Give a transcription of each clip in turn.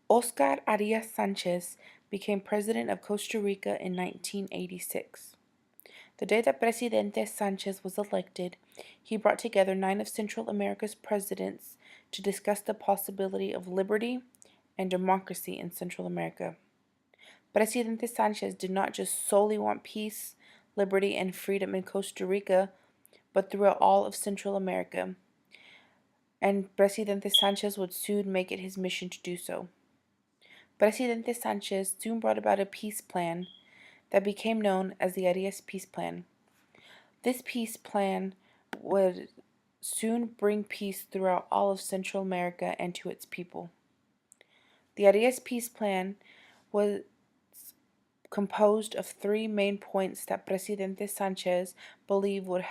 Oscar Arias Sanchez became president of Costa Rica in 1986. The day that Presidente Sanchez was elected, he brought together 9 of Central America's presidents to discuss the possibility of liberty and democracy in Central America. Presidente Sanchez did not just solely want peace, liberty, and freedom in Costa Rica, but throughout all of Central America, and Presidente Sanchez would soon make it his mission to do so. Presidente Sanchez soon brought about a peace plan that became known as the Arias Peace Plan. This peace plan would soon bring peace throughout all of Central America and to its people. The Arias Peace Plan was composed of 3 main points that Presidente Sanchez believed would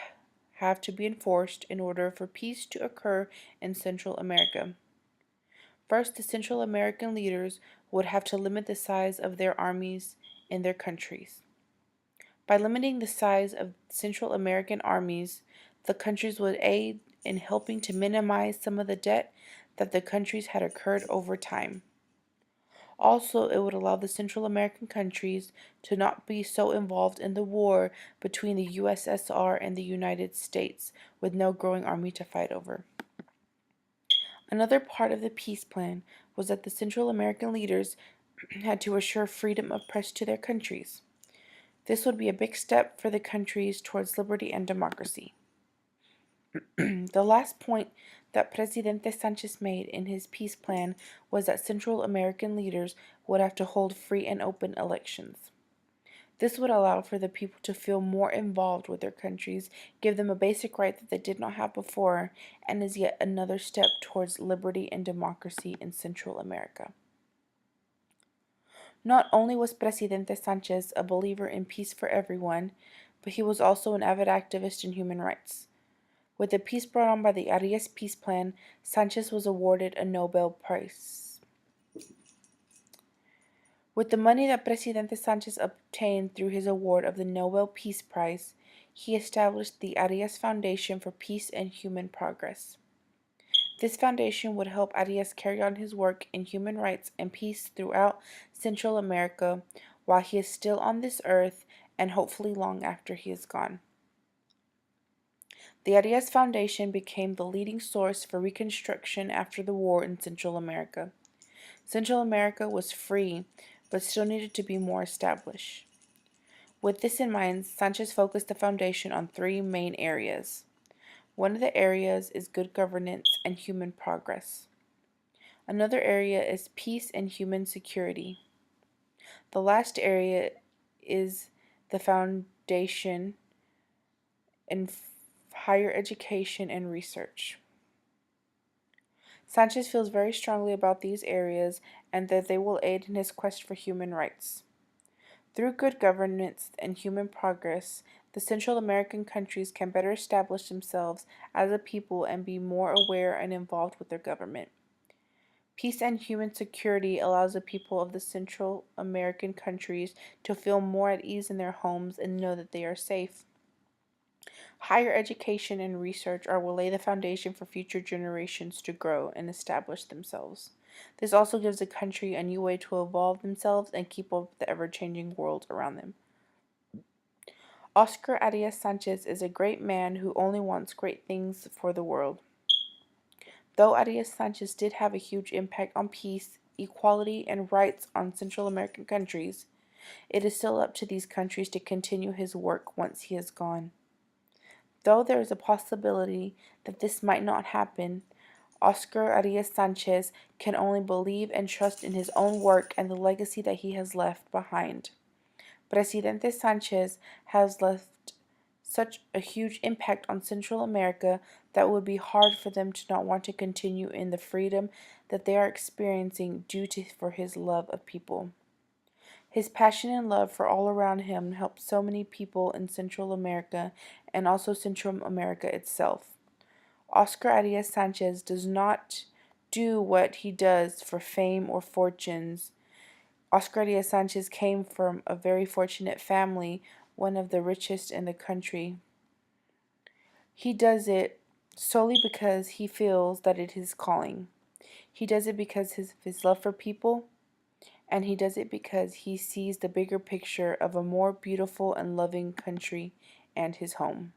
have to be enforced in order for peace to occur in Central America. First, the Central American leaders would have to limit the size of their armies in their countries. By limiting the size of Central American armies, the countries would aid in helping to minimize some of the debt that the countries had incurred over time. Also, it would allow the Central American countries to not be so involved in the war between the USSR and the United States, with no growing army to fight over. Another part of the peace plan was that the Central American leaders had to assure freedom of press to their countries. This would be a big step for the countries towards liberty and democracy. The last point that Presidente Sanchez made in his peace plan was that Central American leaders would have to hold free and open elections. This would allow for the people to feel more involved with their countries, give them a basic right that they did not have before, and is yet another step towards liberty and democracy in Central America. Not only was Presidente Sanchez a believer in peace for everyone, but he was also an avid activist in human rights. With the peace brought on by the Arias Peace Plan, Sanchez was awarded a Nobel Prize. With the money that Presidente Sanchez obtained through his award of the Nobel Peace Prize, he established the Arias Foundation for Peace and Human Progress. This foundation would help Arias carry on his work in human rights and peace throughout Central America while he is still on this earth and hopefully long after he is gone. The Arias Foundation became the leading source for reconstruction after the war in Central America. Central America was free, but still needed to be more established. With this in mind, Sanchez focused the foundation on 3 main areas. One of the areas is good governance and human progress. Another area is peace and human security. The last area is the foundation in higher education and research. Sanchez feels very strongly about these areas and that they will aid in his quest for human rights. Through good governance and human progress, the Central American countries can better establish themselves as a people and be more aware and involved with their government. Peace and human security allows the people of the Central American countries to feel more at ease in their homes and know that they are safe. Higher education and research will lay the foundation for future generations to grow and establish themselves. This also gives a country a new way to evolve themselves and keep up with the ever-changing world around them. Oscar Arias Sanchez is a great man who only wants great things for the world. Though Arias Sanchez did have a huge impact on peace, equality, and rights on Central American countries, it is still up to these countries to continue his work once he is gone. Though there is a possibility that this might not happen, Oscar Arias Sanchez can only believe and trust in his own work and the legacy that he has left behind. Presidente Sanchez has left such a huge impact on Central America that it would be hard for them to not want to continue in the freedom that they are experiencing for his love of people. His passion and love for all around him helped so many people in Central America and also Central America itself. Oscar Arias Sanchez does not do what he does for fame or fortunes. Oscar Arias Sanchez came from a very fortunate family, one of the richest in the country. He does it solely because he feels that it is his calling. He does it because of his love for people, and he does it because he sees the bigger picture of a more beautiful and loving country and his home.